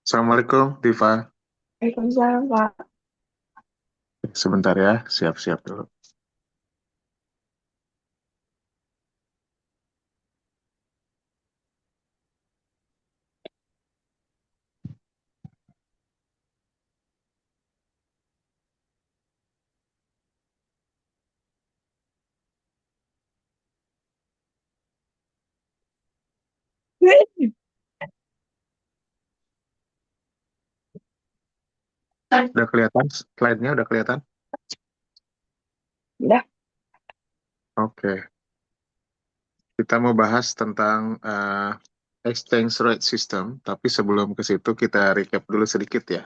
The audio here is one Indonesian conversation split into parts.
Assalamualaikum, Diva. Waalaikumsalam, Pak. Sebentar ya, siap-siap dulu. Udah kelihatan slide-nya, udah kelihatan? Udah. Oke, kita mau bahas tentang exchange rate system, tapi sebelum ke situ kita recap dulu sedikit ya,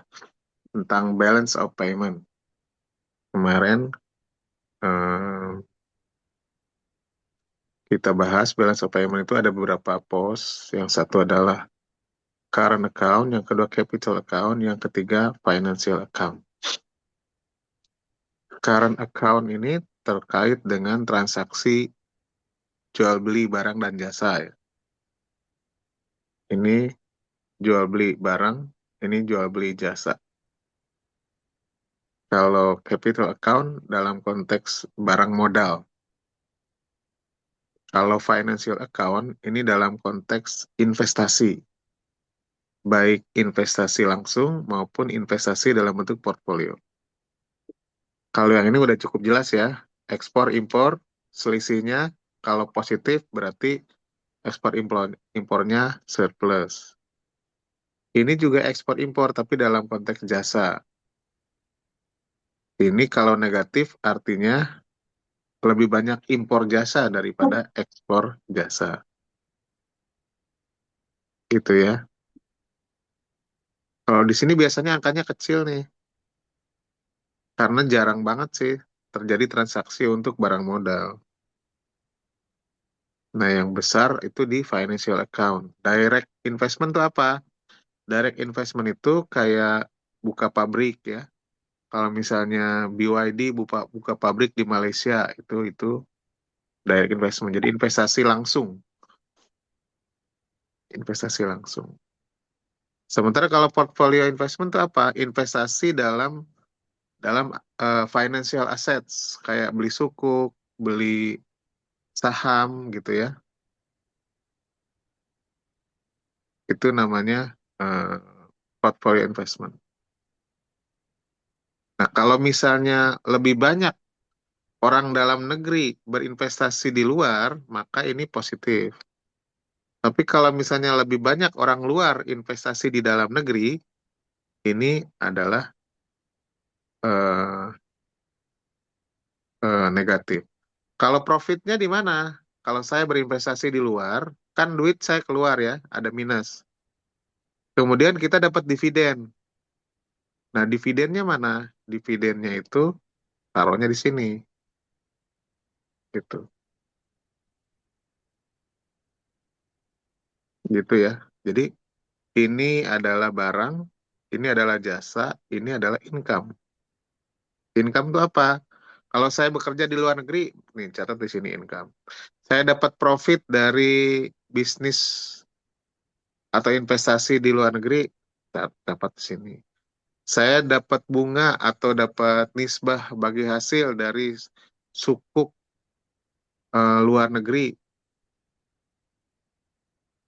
tentang balance of payment. Kemarin eh, kita bahas balance of payment itu ada beberapa pos. Yang satu adalah current account, yang kedua capital account, yang ketiga financial account. Current account ini terkait dengan transaksi jual beli barang dan jasa ya. Ini jual beli barang, ini jual beli jasa. Kalau capital account dalam konteks barang modal. Kalau financial account ini dalam konteks investasi, baik investasi langsung maupun investasi dalam bentuk portfolio. Kalau yang ini udah cukup jelas ya, ekspor impor selisihnya kalau positif berarti ekspor impornya surplus. Ini juga ekspor impor tapi dalam konteks jasa. Ini kalau negatif artinya lebih banyak impor jasa daripada ekspor jasa. Gitu ya. Kalau di sini biasanya angkanya kecil nih, karena jarang banget sih terjadi transaksi untuk barang modal. Nah, yang besar itu di financial account. Direct investment itu apa? Direct investment itu kayak buka pabrik ya. Kalau misalnya BYD buka pabrik di Malaysia, itu direct investment. Jadi investasi langsung. Sementara kalau portfolio investment itu apa? Investasi dalam dalam financial assets kayak beli sukuk, beli saham gitu ya. Itu namanya eh, portfolio investment. Nah, kalau misalnya lebih banyak orang dalam negeri berinvestasi di luar, maka ini positif. Tapi kalau misalnya lebih banyak orang luar investasi di dalam negeri, ini adalah eh, negatif. Kalau profitnya di mana? Kalau saya berinvestasi di luar, kan duit saya keluar ya, ada minus. Kemudian kita dapat dividen. Nah, dividennya mana? Dividennya itu taruhnya di sini, gitu, gitu ya. Jadi ini adalah barang, ini adalah jasa, ini adalah income. Income itu apa? Kalau saya bekerja di luar negeri, nih catat di sini income. Saya dapat profit dari bisnis atau investasi di luar negeri, dapat di sini. Saya dapat bunga atau dapat nisbah bagi hasil dari sukuk luar negeri,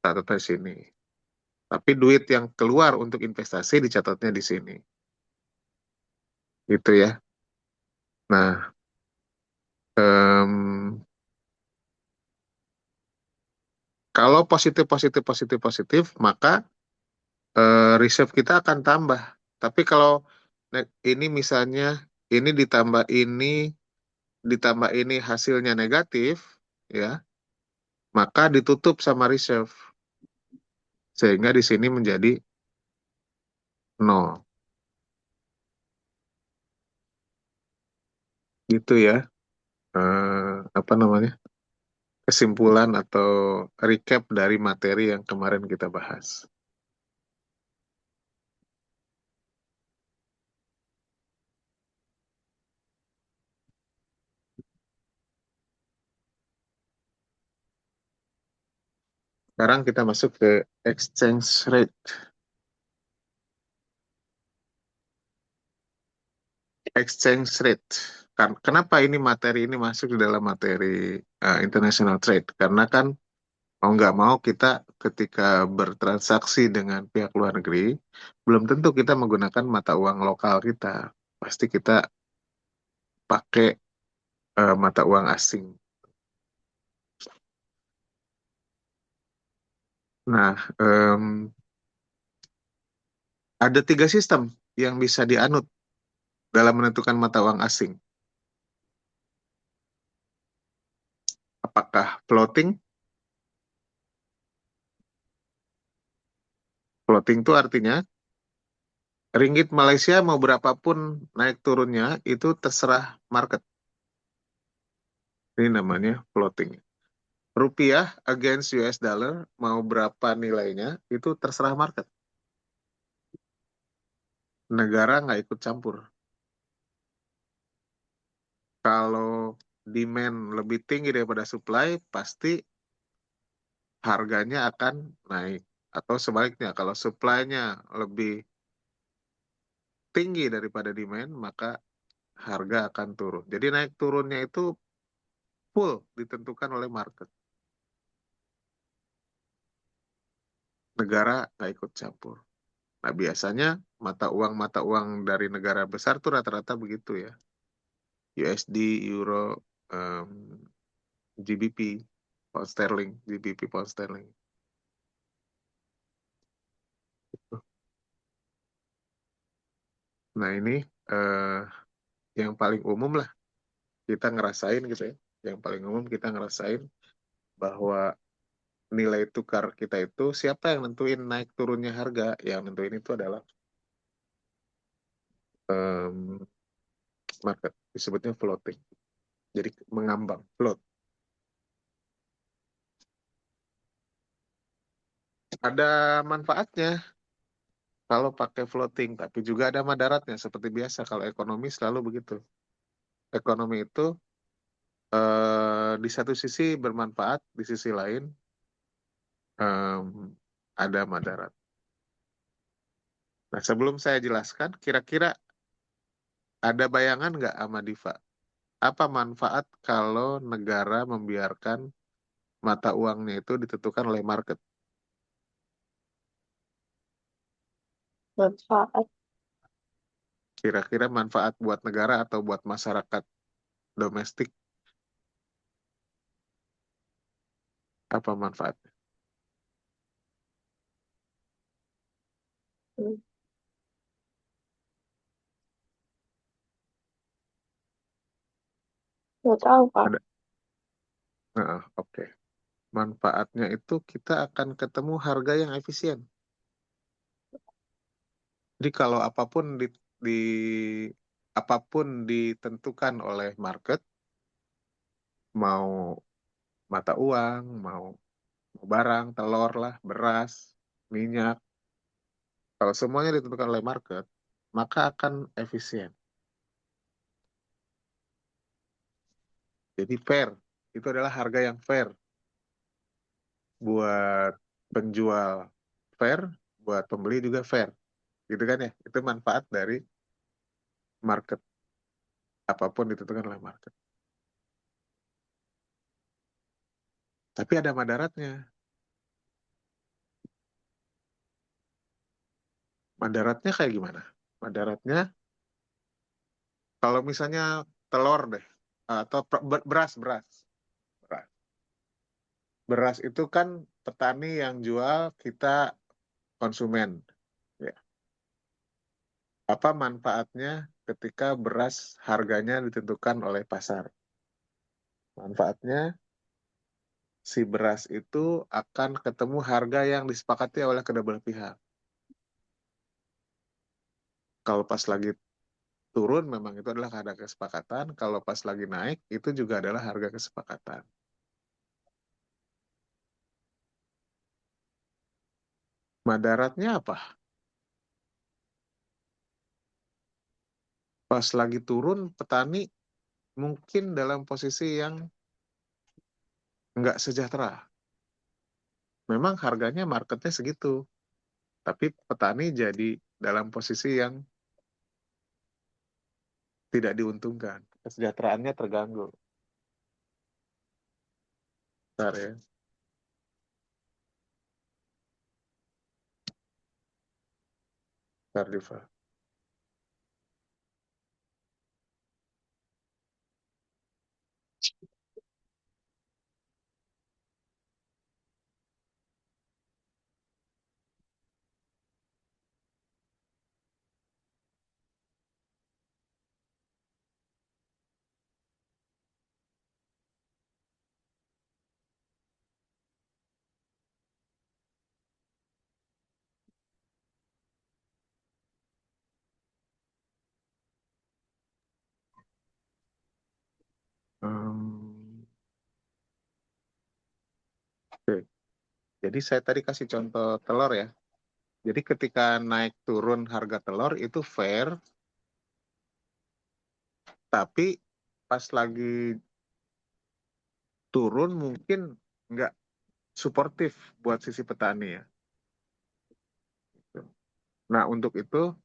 catat di sini. Tapi duit yang keluar untuk investasi dicatatnya di sini. Gitu ya. Nah, em, kalau positif, positif, positif, positif, maka reserve kita akan tambah. Tapi kalau ini misalnya, ini ditambah ini hasilnya negatif, ya, maka ditutup sama reserve. Sehingga di sini menjadi nol. Gitu ya. Apa namanya? Kesimpulan atau recap dari materi yang kemarin kita bahas. Sekarang kita masuk ke exchange rate. exchange rate. Kenapa ini materi ini masuk di dalam materi international trade? Karena kan mau nggak mau kita ketika bertransaksi dengan pihak luar negeri, belum tentu kita menggunakan mata uang lokal kita. Pasti kita pakai mata uang asing. Nah, ada tiga sistem yang bisa dianut dalam menentukan mata uang asing. Apakah floating? Floating itu artinya ringgit Malaysia mau berapapun naik turunnya itu terserah market. Ini namanya floating. Rupiah against US dollar mau berapa nilainya itu terserah market. Negara nggak ikut campur. Kalau demand lebih tinggi daripada supply, pasti harganya akan naik. Atau sebaliknya, kalau supply-nya lebih tinggi daripada demand, maka harga akan turun. Jadi naik turunnya itu full ditentukan oleh market. Negara nggak ikut campur. Nah, biasanya mata uang dari negara besar tuh rata-rata begitu ya. USD, Euro, em, GBP, Pound Sterling, GBP, Pound Sterling. Nah, ini eh, yang paling umum lah kita ngerasain gitu ya. Yang paling umum kita ngerasain bahwa nilai tukar kita itu siapa yang nentuin naik turunnya harga? Yang nentuin itu adalah em, market. Disebutnya floating. Jadi mengambang, float. Ada manfaatnya kalau pakai floating, tapi juga ada madaratnya. Seperti biasa, kalau ekonomi selalu begitu. Ekonomi itu di satu sisi bermanfaat, di sisi lain ada madarat. Nah, sebelum saya jelaskan, kira-kira ada bayangan nggak sama Diva? Apa manfaat kalau negara membiarkan mata uangnya itu ditentukan oleh market? Manfaat. Kira-kira manfaat buat negara atau buat masyarakat domestik, apa manfaatnya? Hmm, nggak tahu, Pak. Ada. Oke. Manfaatnya itu kita akan ketemu harga yang efisien. Jadi kalau di- apapun ditentukan oleh market, mau mata uang, mau barang, telur lah, beras, minyak, kalau semuanya ditentukan oleh market, maka akan efisien. Jadi fair, itu adalah harga yang fair buat penjual fair, buat pembeli juga fair, gitu kan ya? Itu manfaat dari market, apapun ditentukan oleh market. Tapi ada madaratnya. Madaratnya kayak gimana? Madaratnya kalau misalnya telur deh, atau beras, beras, beras. Beras itu kan petani yang jual kita konsumen. Ya. Apa manfaatnya ketika beras harganya ditentukan oleh pasar? Manfaatnya si beras itu akan ketemu harga yang disepakati oleh kedua belah pihak. Kalau pas lagi turun memang itu adalah harga kesepakatan, kalau pas lagi naik itu juga adalah harga kesepakatan. Madaratnya apa? Pas lagi turun, petani mungkin dalam posisi yang nggak sejahtera. Memang harganya marketnya segitu, tapi petani jadi dalam posisi yang tidak diuntungkan. Kesejahteraannya terganggu. Bentar ya. Bentar, Diva. Hmm, oke. Jadi saya tadi kasih contoh telur ya. Jadi ketika naik turun harga telur itu fair, tapi pas lagi turun mungkin nggak suportif buat sisi petani ya. Nah untuk itu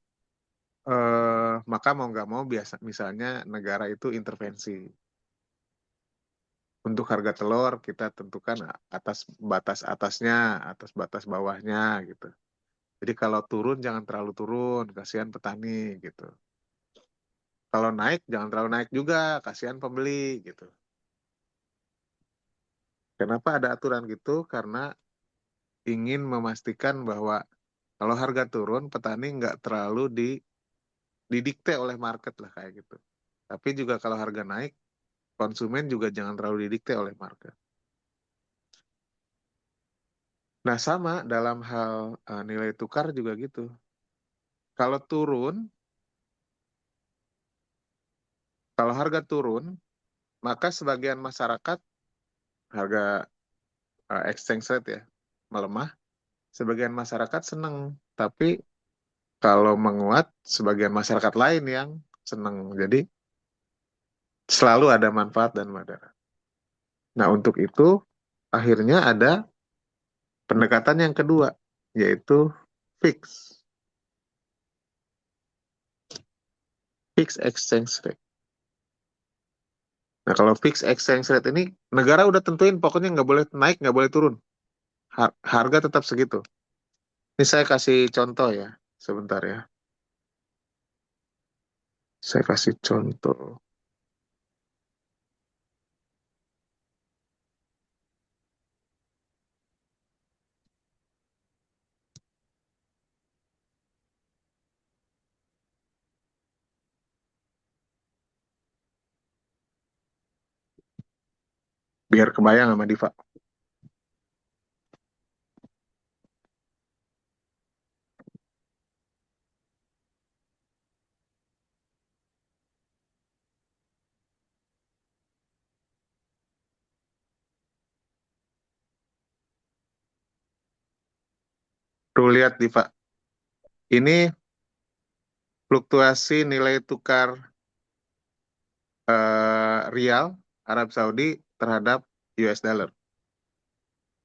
maka mau nggak mau biasa misalnya negara itu intervensi. Untuk harga telur kita tentukan atas batas atasnya, atas batas bawahnya gitu. Jadi kalau turun jangan terlalu turun, kasihan petani gitu. Kalau naik jangan terlalu naik juga, kasihan pembeli gitu. Kenapa ada aturan gitu? Karena ingin memastikan bahwa kalau harga turun, petani nggak terlalu didikte oleh market lah kayak gitu. Tapi juga kalau harga naik, konsumen juga jangan terlalu didikte oleh market. Nah sama dalam hal nilai tukar juga gitu. Kalau turun, kalau harga turun, maka sebagian masyarakat harga exchange rate ya melemah, sebagian masyarakat senang. Tapi kalau menguat, sebagian masyarakat lain yang senang. Jadi selalu ada manfaat dan madarat. Nah untuk itu akhirnya ada pendekatan yang kedua, yaitu fix, fix exchange rate. Nah kalau fix exchange rate ini negara udah tentuin pokoknya nggak boleh naik, nggak boleh turun. Harga tetap segitu. Ini saya kasih contoh ya, sebentar ya. Saya kasih contoh. Biar kebayang sama Diva. Tuh lihat Diva, ini fluktuasi nilai tukar rial Arab Saudi terhadap US dollar.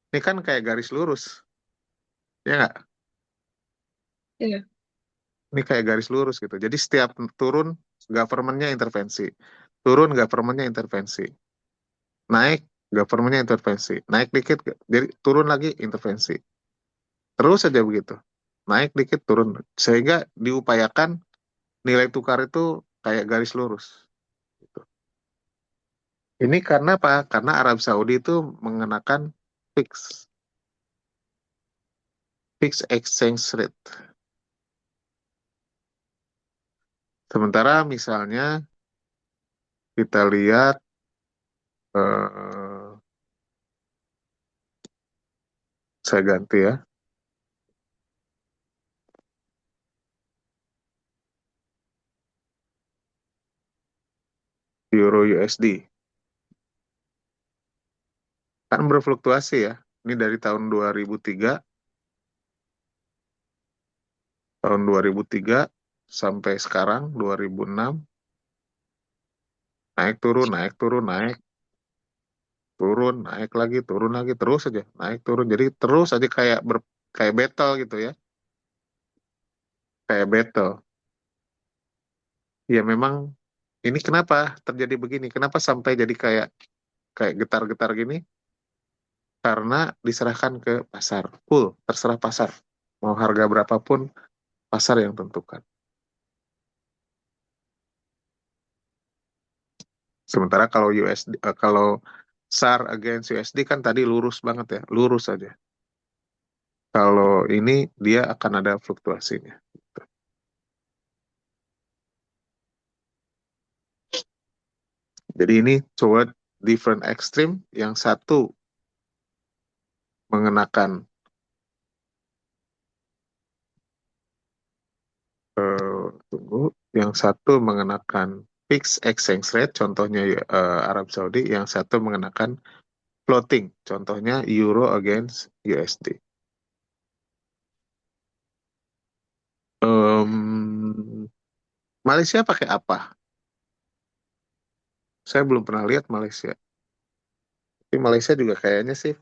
Ini kan kayak garis lurus, ya nggak? Iya. Ini kayak garis lurus gitu. Jadi setiap turun, government-nya intervensi. Turun, government-nya intervensi. Naik, government-nya intervensi. Naik dikit, jadi turun lagi, intervensi. Terus saja begitu. Naik dikit, turun. Sehingga diupayakan nilai tukar itu kayak garis lurus. Gitu. Ini karena apa? Karena Arab Saudi itu mengenakan fix, fix exchange rate. Sementara misalnya kita lihat eh, saya ganti ya, Euro USD. Kan berfluktuasi ya. Ini dari tahun 2003 sampai sekarang 2006, naik turun, naik turun, naik turun, naik lagi, terus aja, naik turun. Jadi terus aja kayak battle gitu ya, kayak battle. Ya memang Ini kenapa terjadi begini? Kenapa sampai jadi kayak kayak getar-getar gini? Karena diserahkan ke pasar. Full, terserah pasar. Mau harga berapapun, pasar yang tentukan. Sementara kalau kalau SAR against USD kan tadi lurus banget ya, lurus aja. Kalau ini dia akan ada fluktuasinya. Jadi ini toward different extreme, yang satu mengenakan tunggu, yang satu mengenakan fixed exchange rate, contohnya Arab Saudi, yang satu mengenakan floating, contohnya Euro against USD. Malaysia pakai apa? Saya belum pernah lihat Malaysia. Tapi Malaysia juga kayaknya sih.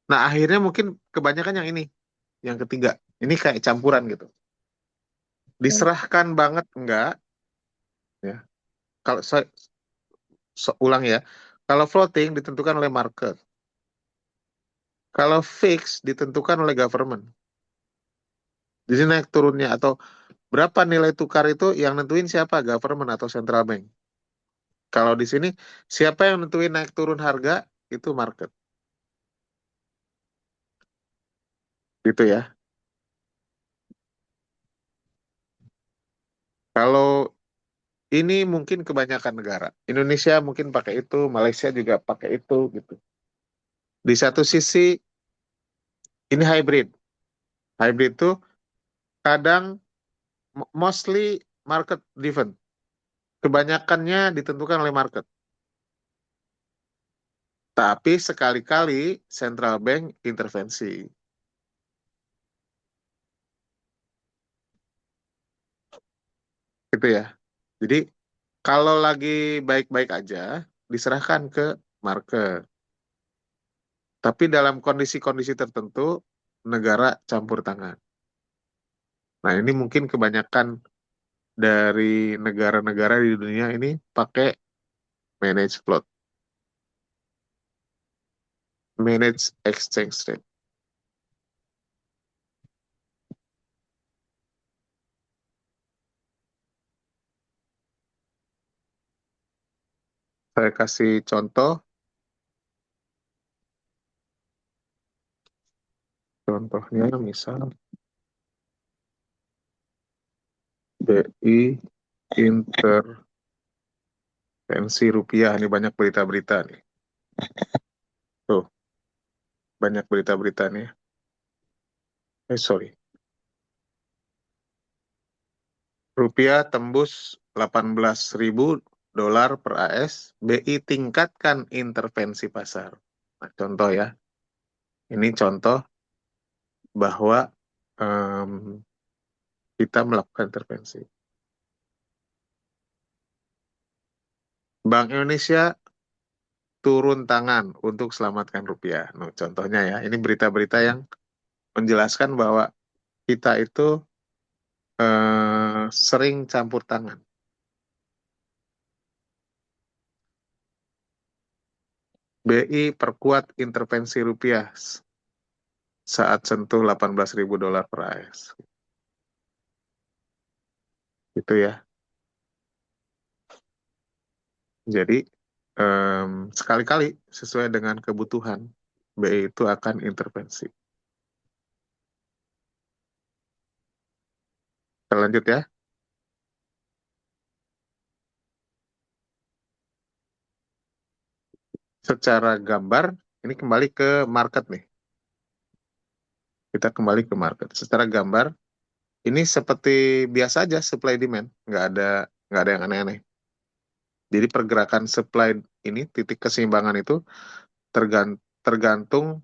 Nah, akhirnya mungkin kebanyakan yang ini, yang ketiga. Ini kayak campuran gitu. Ya. Diserahkan banget enggak, ya. Kalau saya ulang ya. Kalau floating ditentukan oleh market. Kalau fix ditentukan oleh government. Jadi naik turunnya atau berapa nilai tukar itu yang nentuin siapa? Government atau central bank. Kalau di sini siapa yang nentuin naik turun harga? Itu market. Gitu ya. Kalau ini mungkin kebanyakan negara. Indonesia mungkin pakai itu, Malaysia juga pakai itu gitu. Di satu sisi ini hybrid. Hybrid itu kadang mostly market driven. Kebanyakannya ditentukan oleh market. Tapi sekali-kali central bank intervensi. Gitu ya. Jadi kalau lagi baik-baik aja, diserahkan ke market. Tapi dalam kondisi-kondisi tertentu, negara campur tangan. Nah, ini mungkin kebanyakan dari negara-negara di dunia ini pakai manage float, manage exchange rate. Saya kasih contoh, contohnya misal BI intervensi rupiah, ini banyak berita-berita nih. Tuh, banyak berita-berita nih. Sorry. Rupiah tembus 18.000 dolar per AS, BI tingkatkan intervensi pasar. Nah, contoh ya, ini contoh bahwa em, kita melakukan intervensi. Bank Indonesia turun tangan untuk selamatkan rupiah. Nah, contohnya ya, ini berita-berita yang menjelaskan bahwa kita itu sering campur tangan. BI perkuat intervensi rupiah saat sentuh 18.000 dolar per AS. Itu ya. Jadi sekali-kali sesuai dengan kebutuhan, BI itu akan intervensi. Kita lanjut ya. Secara gambar, ini kembali ke market nih. Kita kembali ke market. Secara gambar, ini seperti biasa aja supply demand, nggak ada yang aneh-aneh. Jadi pergerakan supply ini titik keseimbangan itu tergantung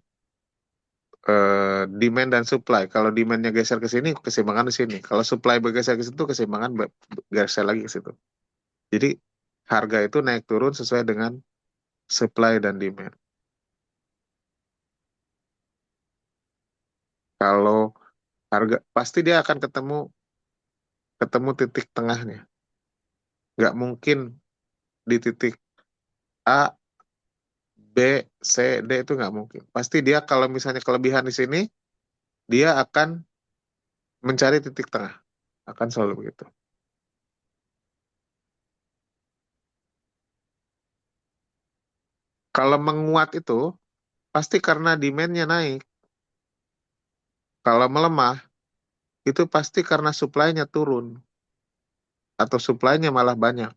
demand dan supply. Kalau demandnya geser ke sini, keseimbangan di sini. Kalau supply bergeser ke situ, keseimbangan geser lagi ke situ. Jadi harga itu naik turun sesuai dengan supply dan demand. Kalau harga pasti dia akan ketemu ketemu titik tengahnya. Nggak mungkin di titik A, B, C, D itu nggak mungkin. Pasti dia kalau misalnya kelebihan di sini, dia akan mencari titik tengah. Akan selalu begitu. Kalau menguat itu, pasti karena demand-nya naik. Kalau melemah, itu pasti karena supply-nya turun. Atau supply-nya malah banyak.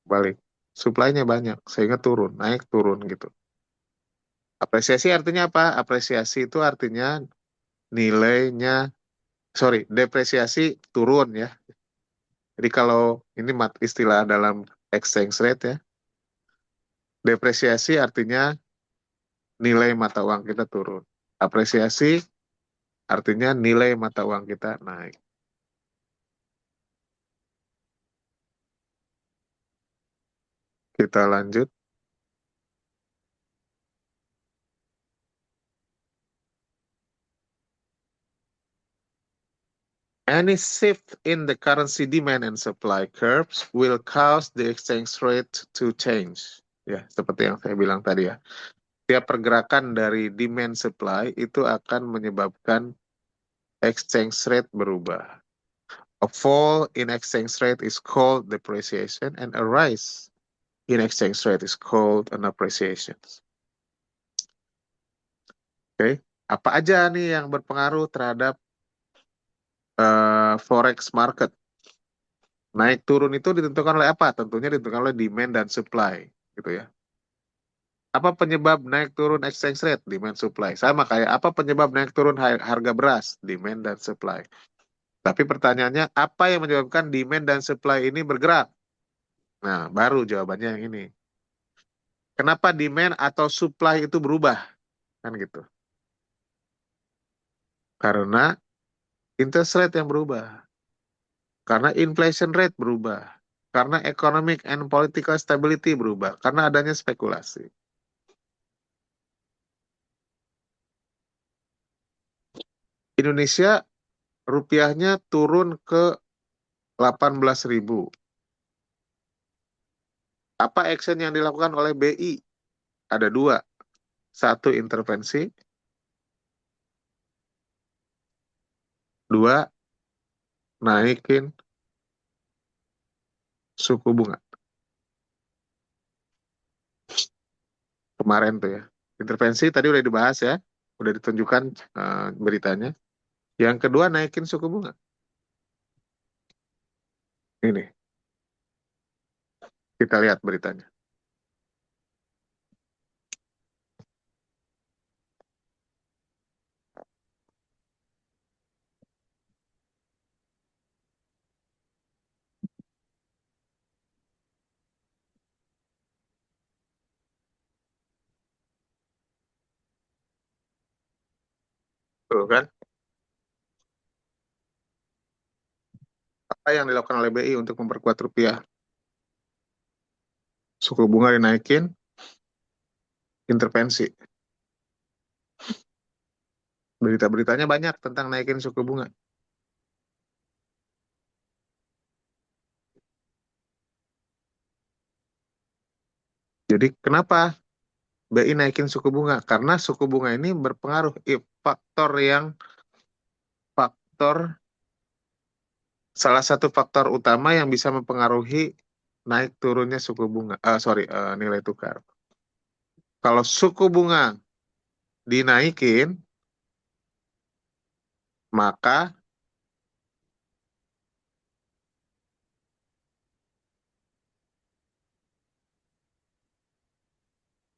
Balik. Supply-nya banyak, sehingga turun, naik turun gitu. Apresiasi artinya apa? Apresiasi itu artinya nilainya, sorry, depresiasi turun ya. Jadi kalau ini istilah dalam exchange rate ya, depresiasi artinya nilai mata uang kita turun. Apresiasi artinya nilai mata uang kita naik. Kita lanjut. Any shift in the currency demand and supply curves will cause the exchange rate to change. Ya, seperti yang saya bilang tadi ya. Tiap pergerakan dari demand supply itu akan menyebabkan exchange rate berubah. A fall in exchange rate is called depreciation and a rise in exchange rate is called an appreciation. Oke, apa aja nih yang berpengaruh terhadap forex market? Naik turun itu ditentukan oleh apa? Tentunya ditentukan oleh demand dan supply, gitu ya. Apa penyebab naik turun exchange rate? Demand supply. Sama kayak apa penyebab naik turun harga beras? Demand dan supply. Tapi pertanyaannya, apa yang menyebabkan demand dan supply ini bergerak? Nah, baru jawabannya yang ini. Kenapa demand atau supply itu berubah? Kan gitu. Karena interest rate yang berubah. Karena inflation rate berubah. Karena economic and political stability berubah. Karena adanya spekulasi. Indonesia rupiahnya turun ke 18.000. Apa action yang dilakukan oleh BI? Ada dua. Satu, intervensi. Dua, naikin suku bunga. Kemarin tuh ya. Intervensi tadi udah dibahas ya. Udah ditunjukkan beritanya. Yang kedua, naikin suku bunga. Ini, kita lihat beritanya. Tuh kan. Apa yang dilakukan oleh BI untuk memperkuat rupiah? Suku bunga dinaikin, intervensi. Berita-beritanya banyak tentang naikin suku bunga. Jadi kenapa BI naikin suku bunga? Karena suku bunga ini berpengaruh. Faktor salah satu faktor utama yang bisa mempengaruhi naik turunnya suku bunga. Nilai tukar. Kalau suku bunga dinaikin, maka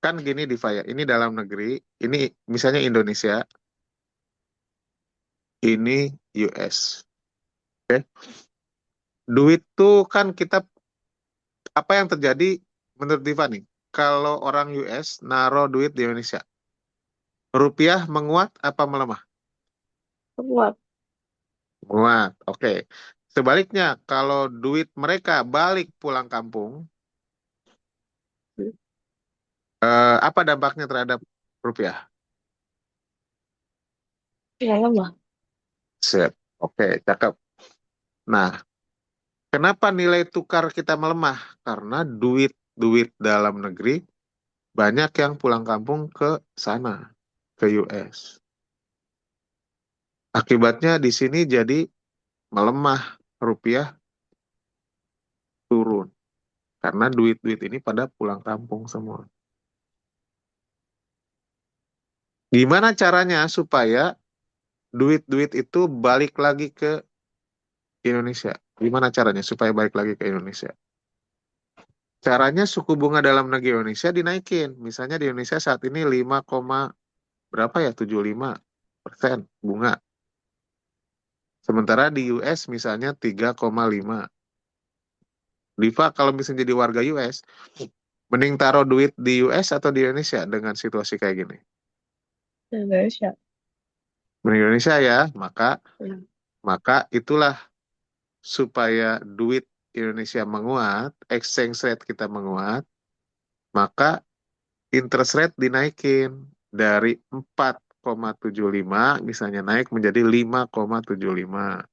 kan gini Diva ya, ini dalam negeri, ini misalnya Indonesia, ini US. Oke. Duit tuh kan kita, apa yang terjadi menurut Diva nih? Kalau orang US naruh duit di Indonesia, rupiah menguat apa melemah? Kuat. Menguat, oke. Sebaliknya, kalau duit mereka balik pulang kampung, apa dampaknya terhadap rupiah? Ya lemah. Sip. Oke, cakep. Nah, Kenapa nilai tukar kita melemah? Karena duit-duit dalam negeri banyak yang pulang kampung ke sana, ke US. Akibatnya di sini jadi melemah, rupiah turun. Karena duit-duit ini pada pulang kampung semua. Gimana caranya supaya duit-duit itu balik lagi ke Indonesia? Gimana caranya supaya balik lagi ke Indonesia? Caranya suku bunga dalam negeri Indonesia dinaikin. Misalnya di Indonesia saat ini 5, berapa ya? 75% bunga. Sementara di US misalnya 3,5. Diva kalau misalnya jadi warga US, mending taruh duit di US atau di Indonesia dengan situasi kayak gini? Indonesia. Mending Indonesia ya, maka Ya. maka itulah supaya duit Indonesia menguat, exchange rate kita menguat, maka interest rate dinaikin dari 4,75 misalnya naik menjadi 5,75.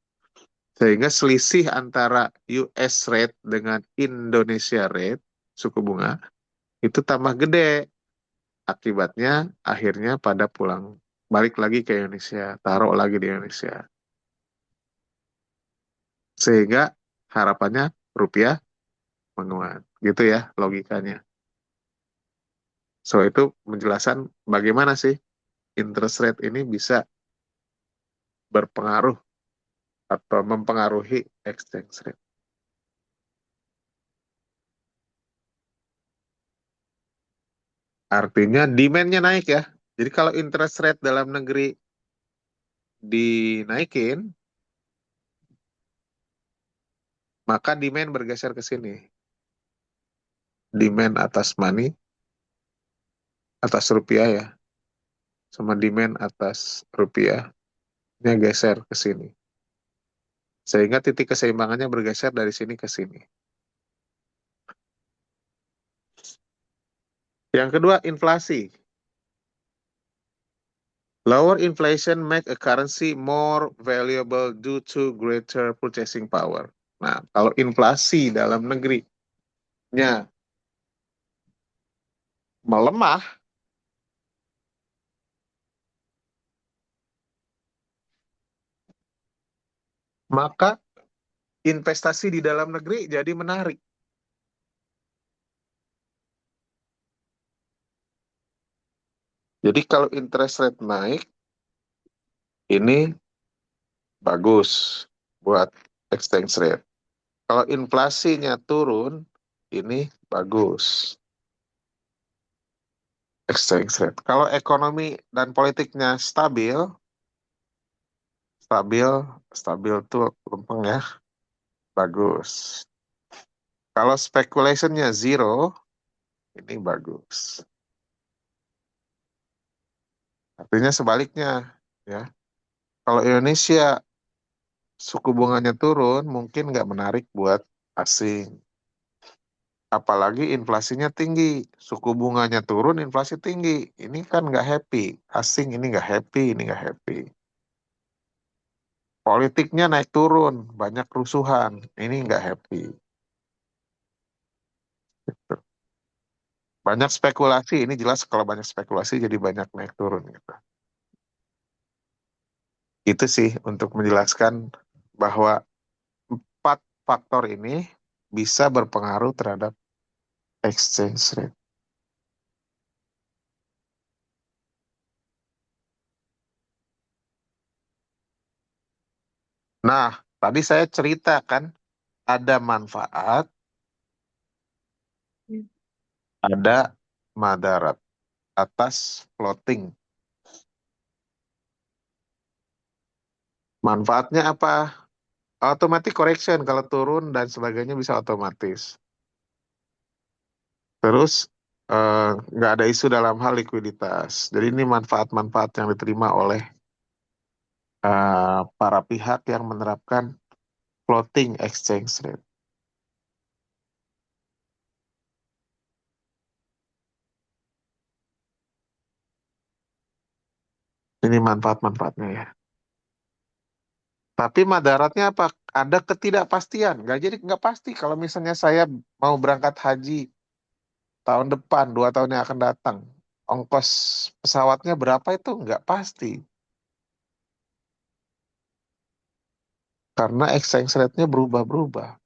Sehingga selisih antara US rate dengan Indonesia rate, suku bunga, itu tambah gede. Akibatnya akhirnya pada pulang balik lagi ke Indonesia, taruh lagi di Indonesia. Sehingga harapannya rupiah menguat. Gitu ya logikanya. So itu menjelaskan bagaimana sih interest rate ini bisa berpengaruh atau mempengaruhi exchange rate. Artinya demand-nya naik ya. Jadi kalau interest rate dalam negeri dinaikin, maka demand bergeser ke sini. Demand atas money, atas rupiah ya, sama demand atas rupiahnya geser ke sini. Sehingga titik keseimbangannya bergeser dari sini ke sini. Yang kedua, inflasi. Lower inflation make a currency more valuable due to greater purchasing power. Nah, kalau inflasi dalam negerinya melemah, maka investasi di dalam negeri jadi menarik. Jadi kalau interest rate naik, ini bagus buat exchange rate. Kalau inflasinya turun, ini bagus exchange rate. Kalau ekonomi dan politiknya stabil, stabil, stabil tuh lempeng ya, bagus. Kalau speculationnya zero, ini bagus. Artinya sebaliknya, ya. Kalau Indonesia suku bunganya turun, mungkin nggak menarik buat asing. Apalagi inflasinya tinggi, suku bunganya turun, inflasi tinggi. Ini kan nggak happy. Asing ini nggak happy, ini nggak happy. Politiknya naik turun, banyak kerusuhan. Ini nggak happy. Banyak spekulasi, ini jelas kalau banyak spekulasi jadi banyak naik turun gitu. Itu sih untuk menjelaskan bahwa empat faktor ini bisa berpengaruh terhadap exchange rate. Nah, tadi saya ceritakan ada manfaat, Hmm. ada madarat atas floating. Manfaatnya apa? Automatic correction kalau turun dan sebagainya bisa otomatis. Terus nggak ada isu dalam hal likuiditas. Jadi ini manfaat-manfaat yang diterima oleh para pihak yang menerapkan floating exchange rate. Ini manfaat-manfaatnya ya. Tapi madaratnya apa? ada ketidakpastian. Nggak jadi nggak pasti kalau misalnya saya mau berangkat haji tahun depan, 2 tahun yang akan datang. Ongkos pesawatnya berapa itu nggak pasti. Karena exchange rate-nya berubah-berubah.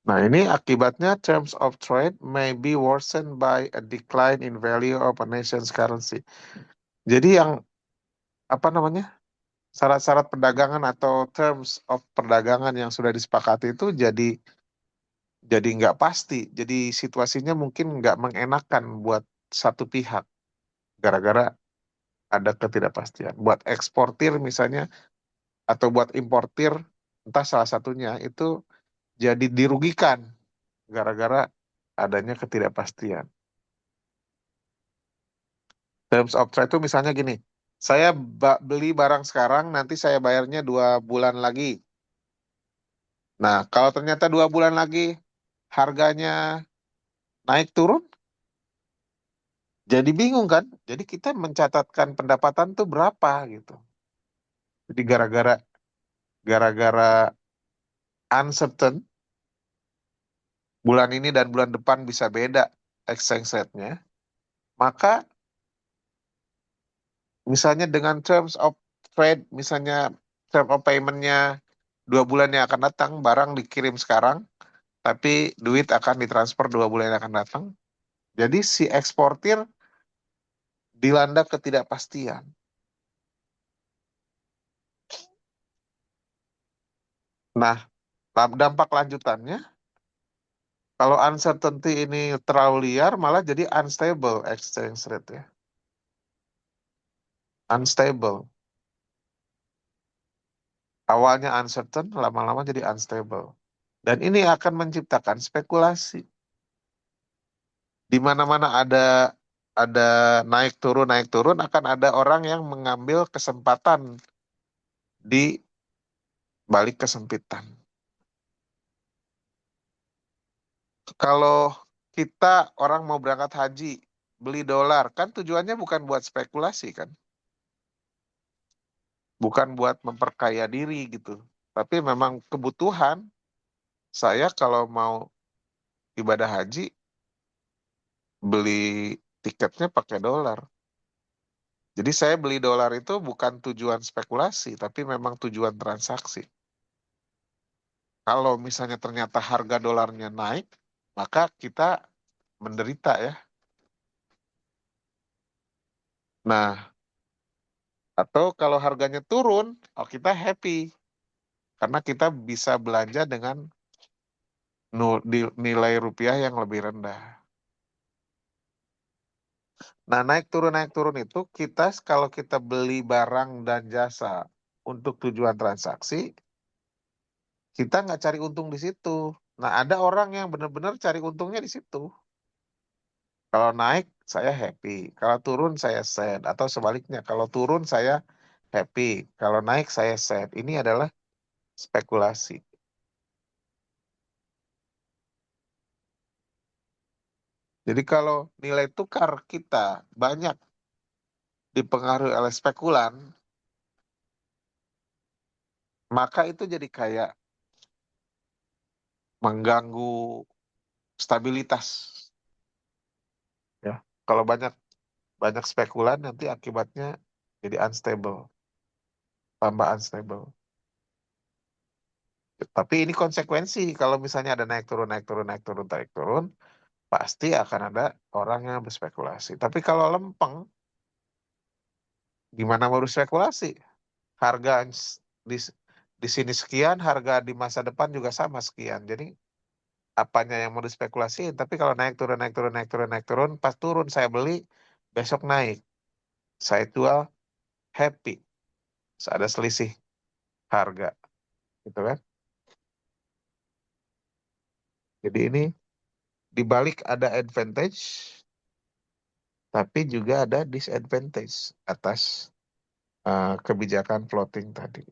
Nah, ini akibatnya terms of trade may be worsened by a decline in value of a nation's currency. Jadi yang apa namanya? Syarat-syarat perdagangan atau terms of perdagangan yang sudah disepakati itu jadi nggak pasti. Jadi situasinya mungkin nggak mengenakan buat satu pihak gara-gara ada ketidakpastian. Buat eksportir misalnya atau buat importir entah salah satunya itu jadi dirugikan gara-gara adanya ketidakpastian. Terms of trade itu misalnya gini, saya beli barang sekarang, nanti saya bayarnya 2 bulan lagi. Nah, kalau ternyata 2 bulan lagi harganya naik turun, jadi bingung kan? Jadi kita mencatatkan pendapatan tuh berapa gitu. Jadi gara-gara uncertain, bulan ini dan bulan depan bisa beda exchange rate-nya, maka misalnya dengan terms of trade, misalnya term of payment-nya 2 bulan yang akan datang, barang dikirim sekarang, tapi duit akan ditransfer 2 bulan yang akan datang. Jadi si eksportir dilanda ketidakpastian. Nah, dampak lanjutannya, kalau uncertainty ini terlalu liar, malah jadi unstable exchange rate ya. Unstable. Awalnya uncertain, lama-lama jadi unstable. Dan ini akan menciptakan spekulasi. Di mana-mana ada naik turun akan ada orang yang mengambil kesempatan di balik kesempitan. Kalau kita orang mau berangkat haji, beli dolar, kan tujuannya bukan buat spekulasi kan, bukan buat memperkaya diri gitu. Tapi memang kebutuhan saya kalau mau ibadah haji, beli tiketnya pakai dolar. Jadi saya beli dolar itu bukan tujuan spekulasi, tapi memang tujuan transaksi. Kalau misalnya ternyata harga dolarnya naik, maka kita menderita ya. Nah, atau kalau harganya turun, oh kita happy. Karena kita bisa belanja dengan nilai rupiah yang lebih rendah. Nah, naik turun itu kita kalau kita beli barang dan jasa untuk tujuan transaksi, kita nggak cari untung di situ. Nah, ada orang yang benar-benar cari untungnya di situ. Kalau naik, saya happy. Kalau turun, saya sad. Atau sebaliknya, kalau turun, saya happy. Kalau naik, saya sad. Ini adalah spekulasi. Jadi kalau nilai tukar kita banyak dipengaruhi oleh spekulan, maka itu jadi kayak mengganggu stabilitas. Ya, kalau banyak banyak spekulan nanti akibatnya jadi unstable, tambah unstable. Tapi ini konsekuensi kalau misalnya ada naik turun naik turun naik turun naik turun, pasti akan ada orang yang berspekulasi. Tapi kalau lempeng, gimana mau berspekulasi? Harga di di sini sekian, harga di masa depan juga sama sekian. Jadi apanya yang mau dispekulasiin? Tapi kalau naik turun naik turun naik turun naik turun, pas turun saya beli, besok naik, saya jual happy. Ada selisih harga, gitu kan? Jadi ini dibalik ada advantage, tapi juga ada disadvantage atas kebijakan floating tadi.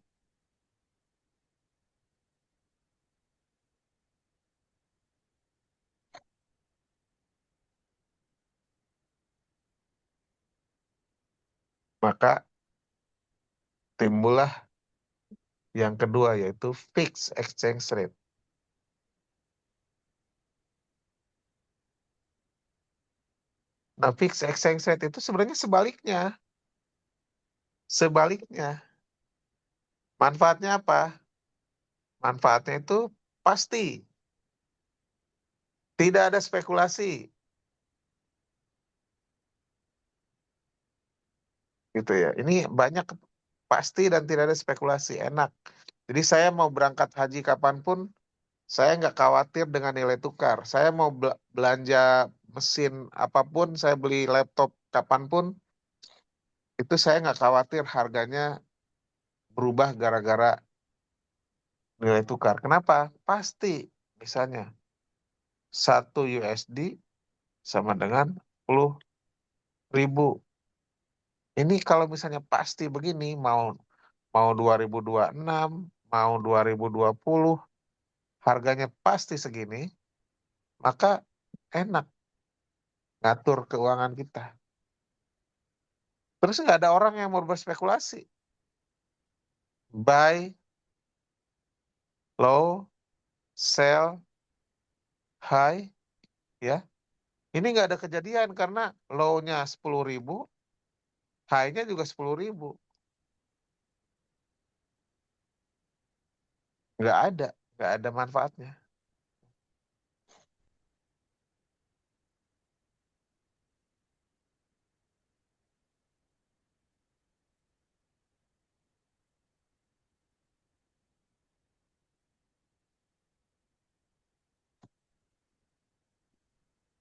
Maka timbullah yang kedua yaitu fixed exchange rate. Nah, fixed exchange rate itu sebenarnya sebaliknya. Sebaliknya, manfaatnya apa? Manfaatnya itu pasti, tidak ada spekulasi, gitu ya. Ini banyak pasti dan tidak ada spekulasi, enak. Jadi saya mau berangkat haji kapanpun, saya nggak khawatir dengan nilai tukar. Saya mau belanja mesin apapun, saya beli laptop kapanpun, itu saya nggak khawatir harganya berubah gara-gara nilai tukar. Kenapa? Pasti, misalnya 1 USD sama dengan 10.000. Ini kalau misalnya pasti begini, mau mau 2026, mau 2020, harganya pasti segini, maka enak ngatur keuangan kita. Terus nggak ada orang yang mau berspekulasi. Buy low, sell high, ya. Ini nggak ada kejadian karena low-nya 10.000, high-nya juga 10.000. Nggak ada manfaatnya.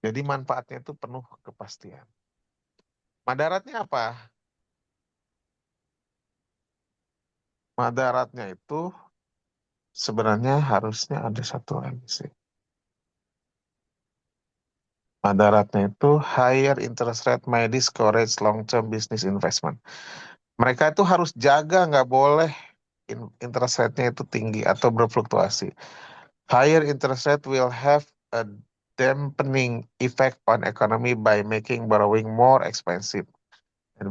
Jadi manfaatnya itu penuh kepastian. Madaratnya apa? Madaratnya itu sebenarnya harusnya ada satu lagi sih. Madaratnya itu higher interest rate may discourage long-term business investment. Mereka itu harus jaga, nggak boleh interest rate-nya itu tinggi atau berfluktuasi. Higher interest rate will have a dampening effect on economy by making borrowing more expensive and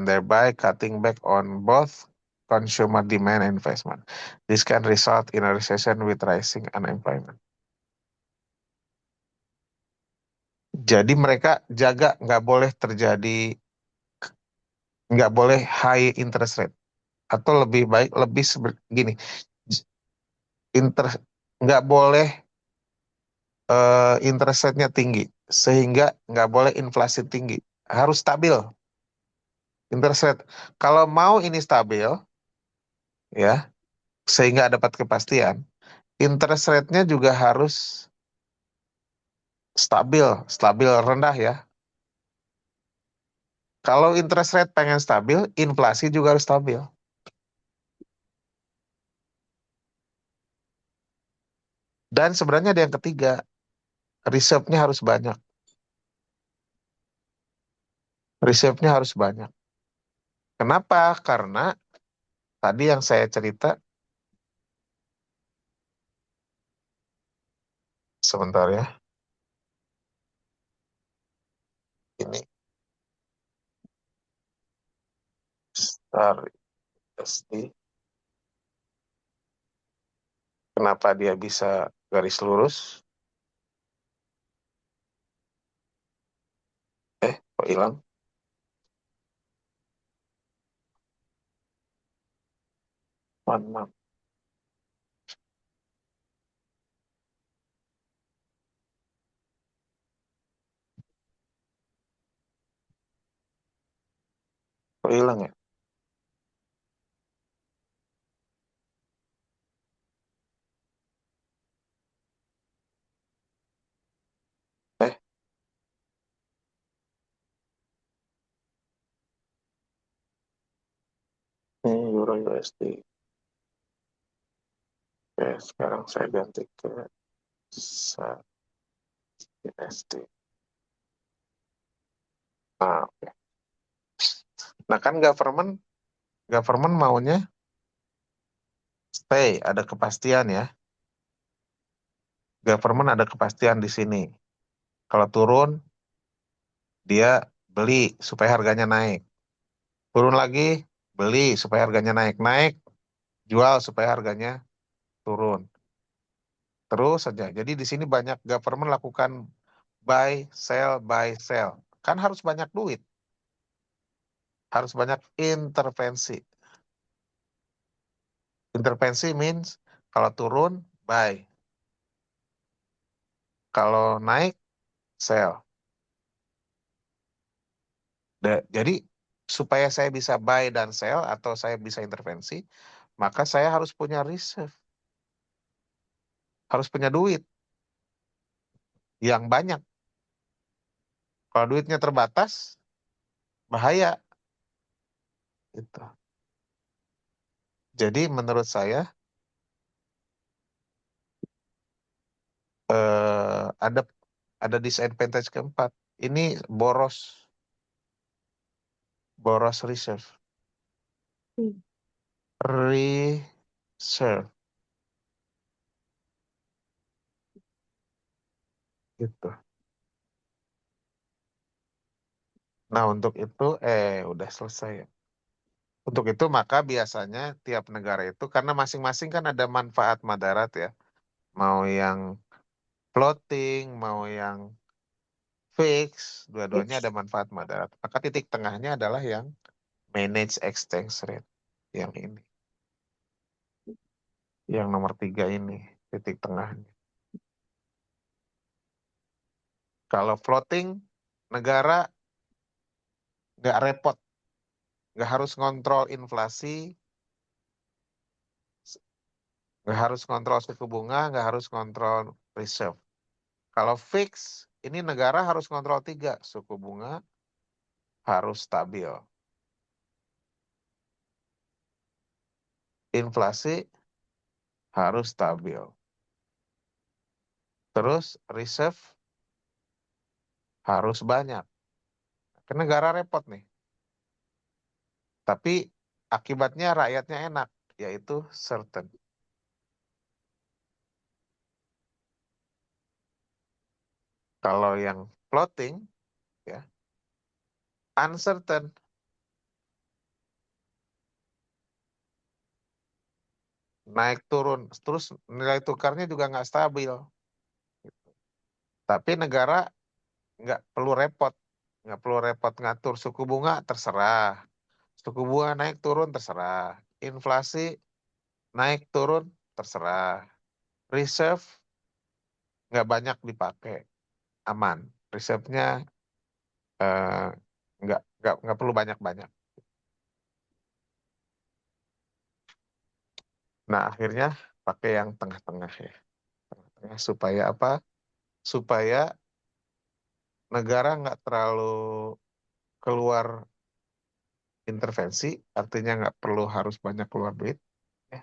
thereby cutting back on both consumer demand and investment. This can result in a recession with rising unemployment. Jadi mereka jaga nggak boleh high interest rate, atau lebih baik gini, interest nggak boleh interest rate-nya tinggi sehingga nggak boleh inflasi tinggi, harus stabil interest rate. Kalau mau ini stabil, ya, sehingga dapat kepastian, interest rate-nya juga harus stabil, stabil rendah ya. Kalau interest rate pengen stabil, inflasi juga harus stabil. Dan sebenarnya ada yang ketiga, reserve-nya harus banyak. Reserve-nya harus banyak. Kenapa? Karena tadi yang saya cerita, sebentar ya, ini star USD, kenapa dia bisa garis lurus? Kok hilang? Mana? Kok hilang ya? Eh, ini Euro USD. Oke, sekarang saya ganti ke SAR USD. Nah, oke. Nah kan government maunya stay, ada kepastian ya. Government ada kepastian di sini. Kalau turun, dia beli supaya harganya naik. Turun lagi, beli supaya harganya naik-naik, jual supaya harganya turun. Terus saja. Jadi di sini banyak government lakukan buy, sell. Kan harus banyak duit, harus banyak intervensi. Intervensi means kalau turun, buy. Kalau naik, sell. Jadi supaya saya bisa buy dan sell atau saya bisa intervensi, maka saya harus punya reserve, harus punya duit yang banyak. Kalau duitnya terbatas, bahaya. Gitu. Jadi menurut saya ada disadvantage keempat. Ini boros, boros reserve, Hmm. reserve gitu. Nah untuk itu udah selesai ya. Untuk itu maka biasanya tiap negara itu karena masing-masing kan ada manfaat madarat ya. Mau yang floating, mau yang fix, dua-duanya ada Fix. manfaat madarat. Maka titik tengahnya adalah yang manage exchange rate. Yang ini. Yang nomor tiga ini, titik tengahnya. Kalau floating, negara nggak repot. Nggak harus ngontrol inflasi, nggak harus kontrol suku bunga, nggak harus kontrol reserve. Kalau fix, ini negara harus kontrol tiga. Suku bunga harus stabil. Inflasi harus stabil. Terus reserve harus banyak. Ke negara repot nih. Tapi akibatnya rakyatnya enak, yaitu certain. Kalau yang floating, ya uncertain, naik turun, terus nilai tukarnya juga nggak stabil. Tapi negara nggak perlu repot ngatur suku bunga terserah, suku bunga naik turun terserah, inflasi naik turun terserah, reserve nggak banyak dipakai, aman, reserve-nya eh, nggak perlu banyak-banyak. Nah akhirnya pakai yang tengah-tengah ya, tengah supaya apa? Supaya negara nggak terlalu keluar intervensi, artinya nggak perlu harus banyak keluar duit, ya.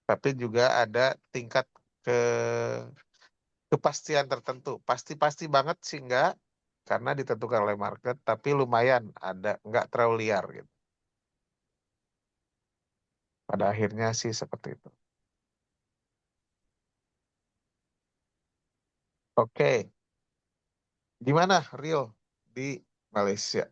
Tapi juga ada tingkat ke kepastian tertentu. Pasti-pasti banget sih nggak, karena ditentukan oleh market, tapi lumayan ada, nggak terlalu liar gitu. Pada akhirnya sih seperti itu. Oke, gimana Rio di Malaysia?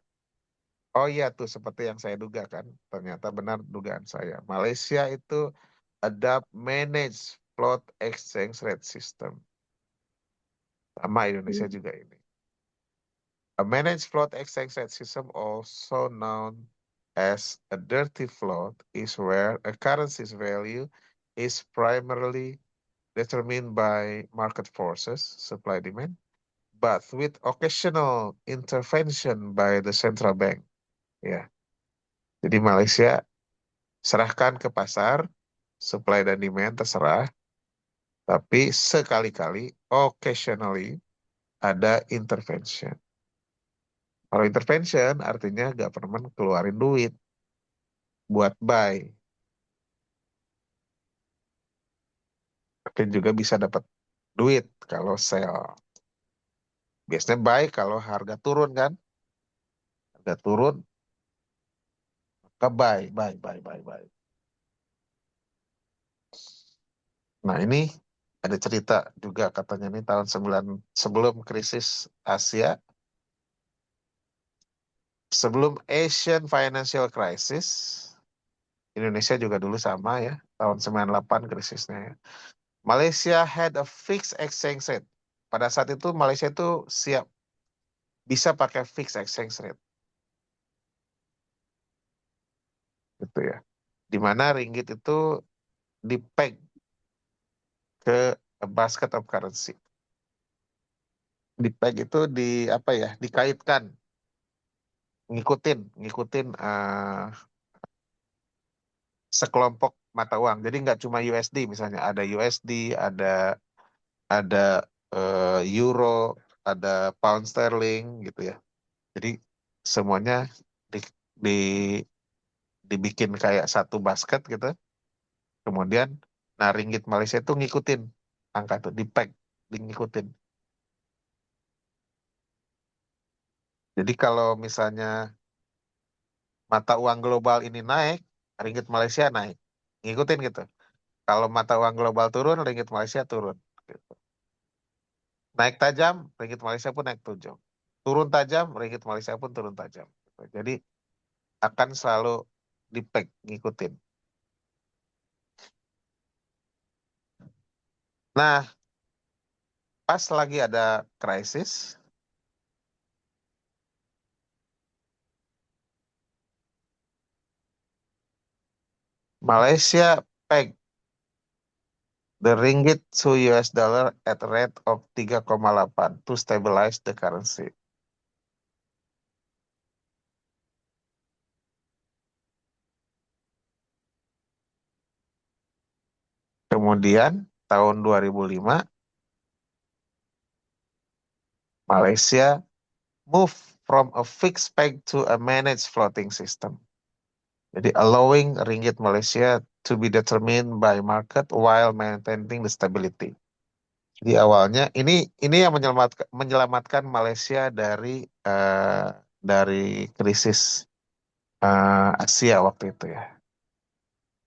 Oh iya tuh seperti yang saya duga kan, ternyata benar dugaan saya. Malaysia itu adopt managed float exchange rate system. Sama Indonesia Hmm. juga ini. A managed float exchange rate system, also known as a dirty float, is where a currency's value is primarily determined by market forces, supply demand, but with occasional intervention by the central bank. Ya, jadi Malaysia serahkan ke pasar, supply dan demand terserah, tapi sekali-kali, occasionally, ada intervention. Kalau intervention artinya government keluarin duit buat buy, tapi juga bisa dapat duit kalau sell. Biasanya buy kalau harga turun kan, harga turun ke buy. Nah ini ada cerita juga katanya nih tahun 9 sebelum krisis Asia, sebelum Asian Financial Crisis, Indonesia juga dulu sama ya, tahun 98 krisisnya ya. Malaysia had a fixed exchange rate. Pada saat itu Malaysia itu siap bisa pakai fixed exchange rate gitu ya. Di mana ringgit itu dipeg ke a basket of currency. Dipeg itu di apa ya? Dikaitkan, ngikutin sekelompok mata uang. Jadi nggak cuma USD misalnya, ada USD, ada euro, ada pound sterling gitu ya. Jadi semuanya di, di dibikin kayak satu basket gitu. Kemudian, nah ringgit Malaysia itu ngikutin angka itu, di-peg, ngikutin. Jadi kalau misalnya mata uang global ini naik, ringgit Malaysia naik. Ngikutin gitu. Kalau mata uang global turun, ringgit Malaysia turun. Gitu. Naik tajam, ringgit Malaysia pun naik tajam. Turun tajam, ringgit Malaysia pun turun tajam. Gitu. Jadi akan selalu di-peg, ngikutin. Nah, pas lagi ada krisis, Malaysia peg the ringgit to US dollar at rate of 3,8 to stabilize the currency. Kemudian tahun 2005 Malaysia move from a fixed peg to a managed floating system. Jadi allowing ringgit Malaysia to be determined by market while maintaining the stability. Jadi awalnya ini yang menyelamatkan Malaysia dari krisis Asia waktu itu ya.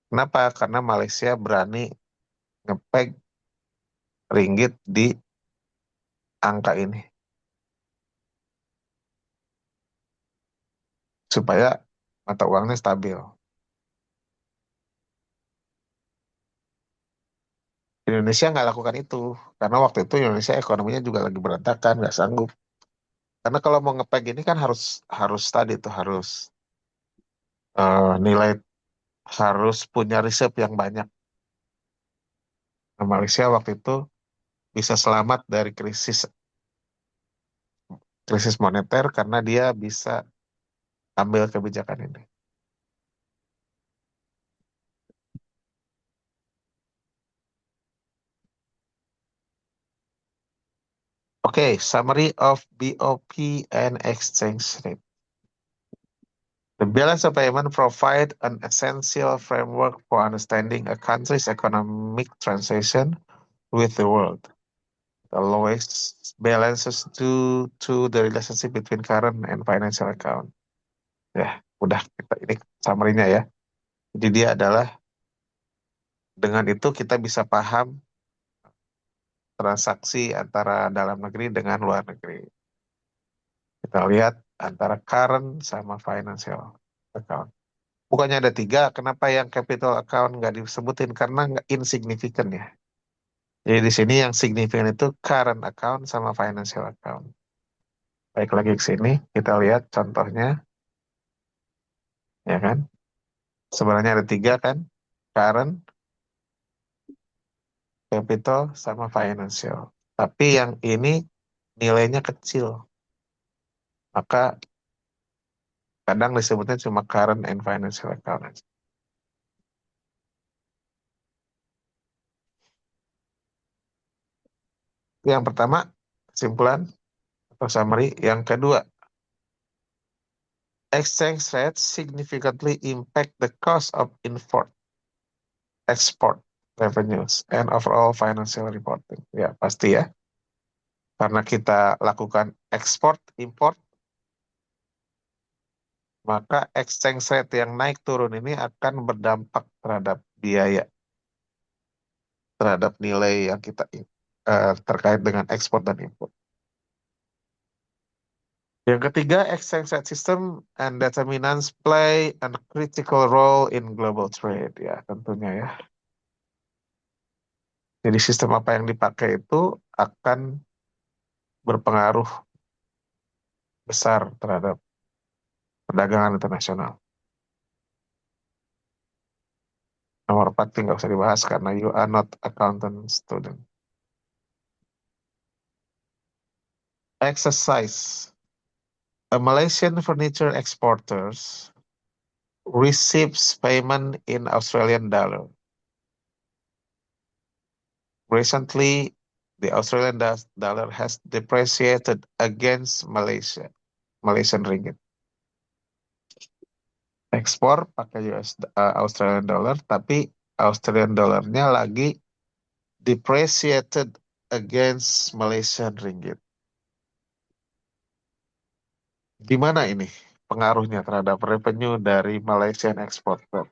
Kenapa? Karena Malaysia berani ngepeg ringgit di angka ini supaya mata uangnya stabil. Indonesia nggak lakukan itu karena waktu itu Indonesia ekonominya juga lagi berantakan, nggak sanggup. Karena kalau mau ngepeg ini kan harus harus tadi tuh harus nilai harus punya riset yang banyak. Nah, Malaysia waktu itu bisa selamat dari krisis krisis moneter karena dia bisa ambil kebijakan ini. Oke, summary of BOP and exchange rate. The balance of payment provide an essential framework for understanding a country's economic transaction with the world. The lowest balances due to the relationship between current and financial account. Ya, udah kita ini summary-nya ya. Jadi dia adalah dengan itu kita bisa paham transaksi antara dalam negeri dengan luar negeri. Kita lihat antara current sama financial account. Bukannya ada tiga, kenapa yang capital account nggak disebutin? Karena nggak insignificant ya. Jadi di sini yang signifikan itu current account sama financial account. Baik lagi ke sini, kita lihat contohnya, ya kan? Sebenarnya ada tiga kan? Current, capital, sama financial. Tapi yang ini nilainya kecil. Maka kadang disebutnya cuma current and financial account aja. Yang pertama, kesimpulan atau summary. Yang kedua, exchange rates significantly impact the cost of import, export revenues, and overall financial reporting. Ya, pasti ya. Karena kita lakukan ekspor, import, maka exchange rate yang naik turun ini akan berdampak terhadap biaya, terhadap nilai yang kita terkait dengan ekspor dan import. Yang ketiga, exchange rate system and determinants play a critical role in global trade. Ya, tentunya ya. Jadi sistem apa yang dipakai itu akan berpengaruh besar terhadap perdagangan internasional. Nomor 4 nggak usah dibahas karena you are not accountant student. Exercise. A Malaysian furniture exporters receives payment in Australian dollar. Recently, the dollar has depreciated against Malaysian ringgit. Ekspor pakai Australian dollar, tapi Australian dollarnya lagi depreciated against Malaysian ringgit. Gimana ini pengaruhnya terhadap revenue dari Malaysian exporter?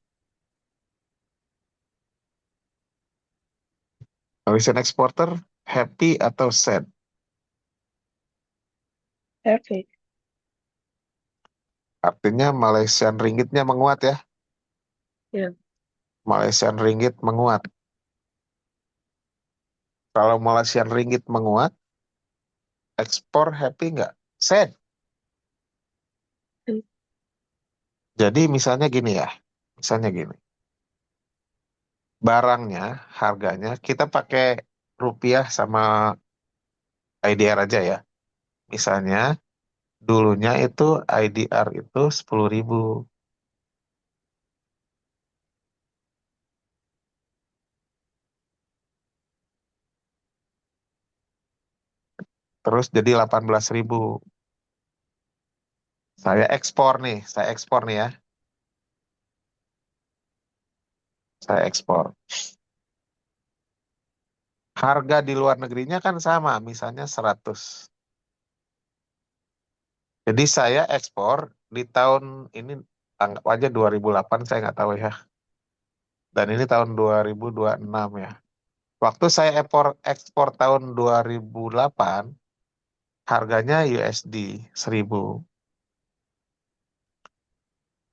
Malaysian exporter happy atau sad? Happy. Artinya Malaysian ringgitnya menguat ya. Ya. Malaysian ringgit menguat. Kalau Malaysian ringgit menguat, ekspor happy nggak? Sad. Hmm. Jadi misalnya gini ya. Misalnya gini. Barangnya, harganya, kita pakai rupiah sama IDR aja ya. Misalnya, dulunya itu IDR itu 10.000. Terus jadi 18.000. Saya ekspor nih ya. Saya ekspor. Harga di luar negerinya kan sama, misalnya 100. Jadi saya ekspor di tahun ini, anggap aja 2008, saya nggak tahu ya. Dan ini tahun 2026 ya. Waktu saya ekspor tahun 2008, harganya USD 1.000.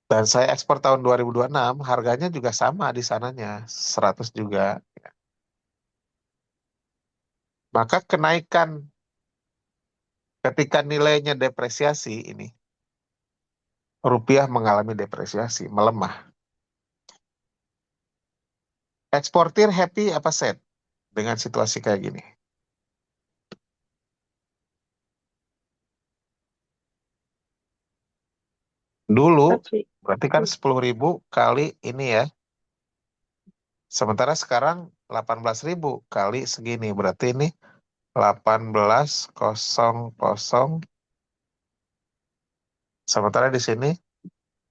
Dan saya ekspor tahun 2026, harganya juga sama di sananya, 100 juga. Maka kenaikan ketika nilainya depresiasi ini, rupiah mengalami depresiasi, melemah. Eksportir happy apa sad dengan situasi kayak gini? Dulu Happy. berarti kan Hmm. 10.000 kali ini ya. Sementara sekarang 18.000 kali segini. Berarti ini 18.000. Sementara di sini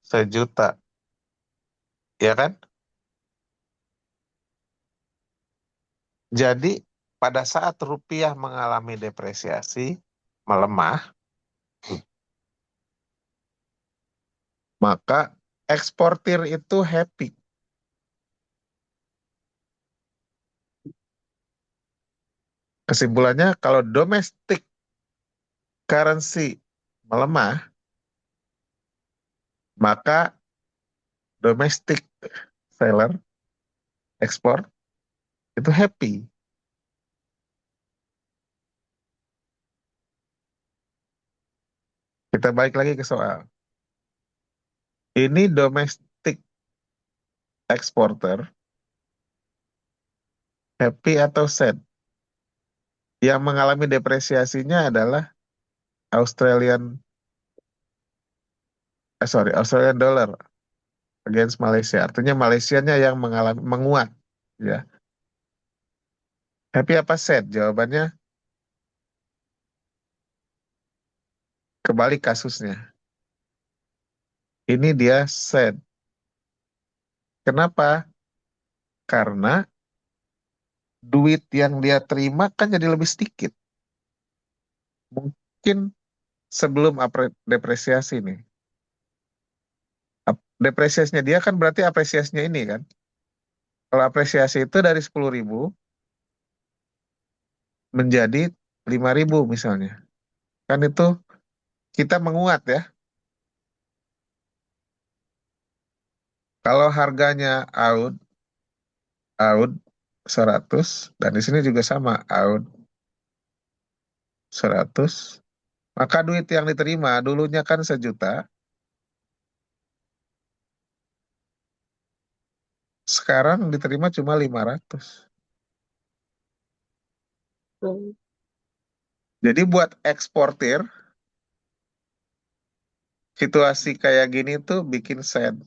1 juta. Ya kan? Jadi pada saat rupiah mengalami depresiasi, melemah, maka eksportir itu happy. Kesimpulannya kalau domestic currency melemah, maka domestic seller ekspor itu happy. Kita balik lagi ke soal. Ini domestic exporter happy atau sad? Yang mengalami depresiasinya adalah Australian, Australian dollar against Malaysia. Artinya Malaysianya yang mengalami menguat, ya. Happy apa sad? Jawabannya kebalik kasusnya. Ini dia sad. Kenapa? Karena duit yang dia terima kan jadi lebih sedikit. Mungkin sebelum depresiasi nih. Depresiasinya dia kan berarti apresiasinya ini kan. Kalau apresiasi itu dari 10.000 menjadi 5.000 misalnya. Kan itu kita menguat ya. Kalau harganya out, out 100, dan di sini juga sama, out 100, maka duit yang diterima dulunya kan 1 juta, sekarang diterima cuma 500. Hmm. Jadi buat eksportir, situasi kayak gini tuh bikin sad.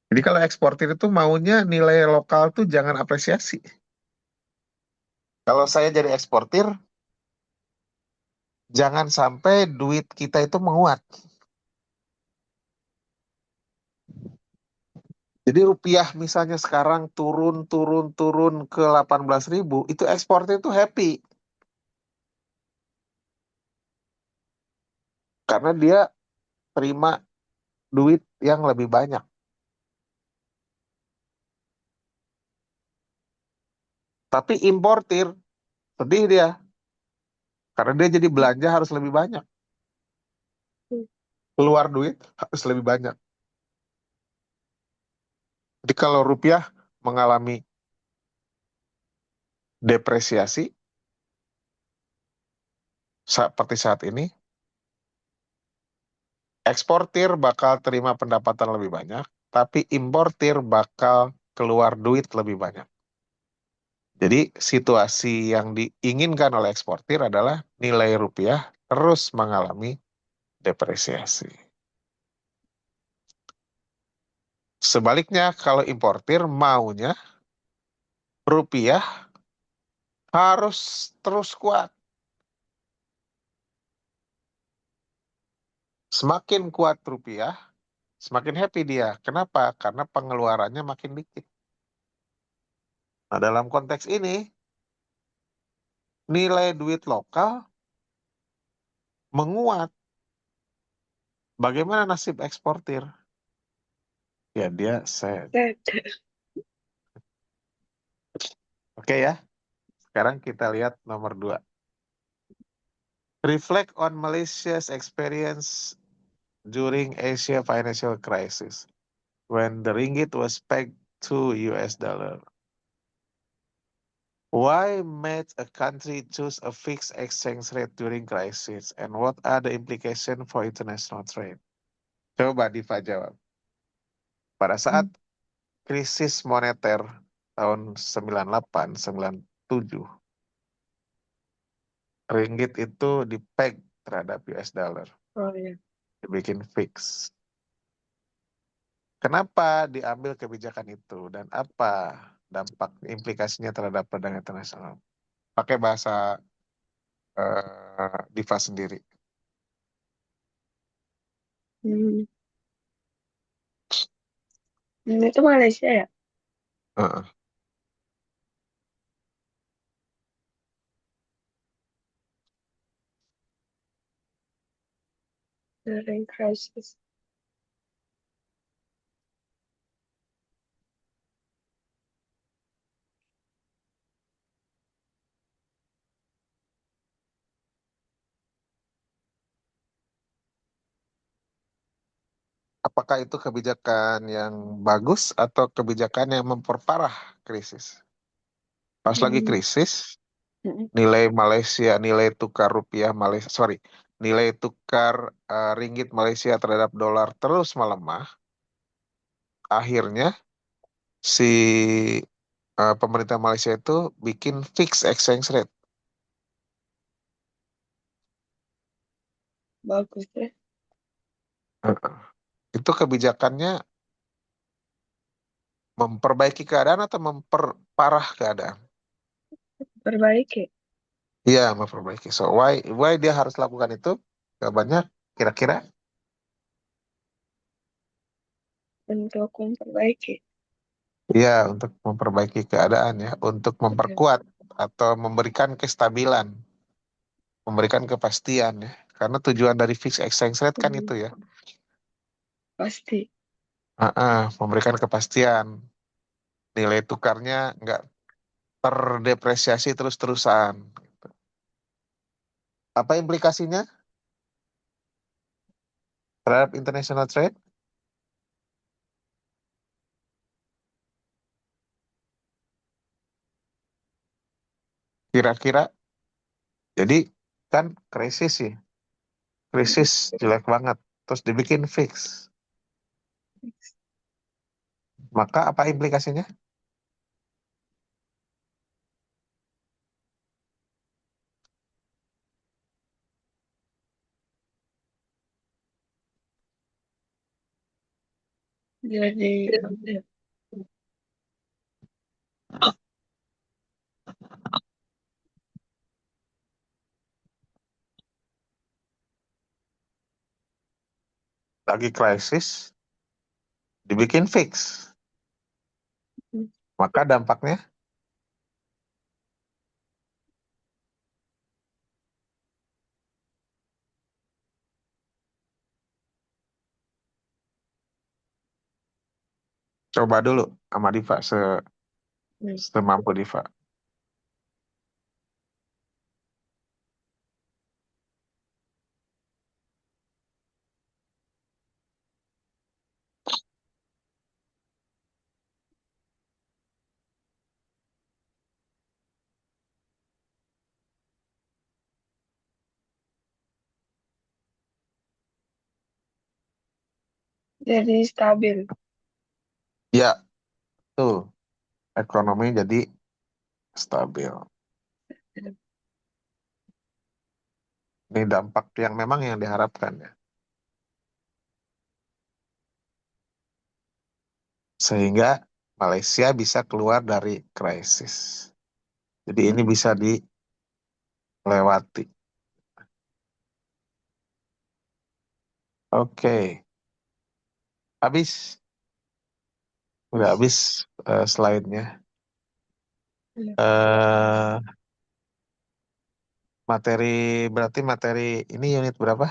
Jadi kalau eksportir itu maunya nilai lokal tuh jangan apresiasi. Kalau saya jadi eksportir, jangan sampai duit kita itu menguat. Jadi rupiah misalnya sekarang turun ke 18.000, itu eksportir itu happy. Karena dia terima duit yang lebih banyak. Tapi importir, sedih dia. Karena dia jadi belanja harus lebih banyak. Hmm. Keluar duit harus lebih banyak. Jadi kalau rupiah mengalami depresiasi, seperti saat ini, eksportir bakal terima pendapatan lebih banyak, tapi importir bakal keluar duit lebih banyak. Jadi situasi yang diinginkan oleh eksportir adalah nilai rupiah terus mengalami depresiasi. Sebaliknya kalau importir maunya rupiah harus terus kuat. Semakin kuat rupiah, semakin happy dia. Kenapa? Karena pengeluarannya makin dikit. Nah, dalam konteks ini, nilai duit lokal menguat. Bagaimana nasib eksportir? Ya, dia sad. Sad. Oke ya, sekarang kita lihat nomor 2. Reflect on Malaysia's experience during Asia financial crisis when the ringgit was pegged to US dollar. Why might a country choose a fixed exchange rate during crisis and what are the implications for international trade? Coba Diva jawab. Pada saat Hmm. krisis moneter tahun 98, 97, ringgit itu dipeg terhadap US dollar, Oh ya. dibikin fix. Kenapa diambil kebijakan itu dan apa dampak implikasinya terhadap perdagangan internasional? Pakai bahasa Diva sendiri. Hmm. Itu Malaysia ya? Heeh. During crisis. Apakah itu kebijakan yang bagus atau kebijakan yang memperparah krisis? Pas lagi Hmm. krisis, Hmm. nilai Malaysia, nilai tukar rupiah Malaysia, sorry, nilai tukar ringgit Malaysia terhadap dolar terus melemah. Akhirnya si pemerintah Malaysia itu bikin fixed exchange rate. Bagus ya. Heeh. Itu kebijakannya memperbaiki keadaan atau memperparah keadaan? Perbaiki Iya, memperbaiki. So why dia harus lakukan itu? Jawabannya kira-kira untuk memperbaiki. ya untuk memperbaiki keadaan ya, untuk Ya. memperkuat atau memberikan kestabilan, memberikan kepastian ya. Karena tujuan dari fixed exchange rate kan Hmm. itu ya. Pasti. Memberikan kepastian. Nilai tukarnya nggak terdepresiasi terus-terusan. Apa implikasinya terhadap international trade? Kira-kira, jadi kan krisis sih, krisis jelek banget. Terus dibikin fix. Maka apa implikasinya? Jadi apa ya? Lagi krisis, dibikin fix. Hmm. Maka dampaknya coba dulu sama Diva Hmm. semampu Diva. Jadi stabil. Ya, tuh ekonomi jadi stabil. Ini dampak yang memang yang diharapkan ya. Sehingga Malaysia bisa keluar dari krisis. Jadi ini bisa dilewati. Oke, habis. Udah Terus, habis slide-nya. ya, eh berarti materi ini unit berapa?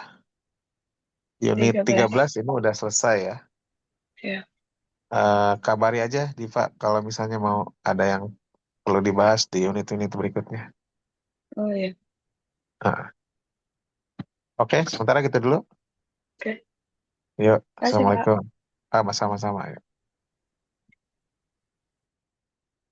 Unit 13 13. ini udah selesai ya. Ya. Kabari aja Diva kalau misalnya mau ada yang perlu dibahas di unit-unit berikutnya. Oh ya. Nah, oke, sementara gitu dulu. Oke. Yuk, Kasih, Pak. Assalamualaikum. Sama-sama. Yuk.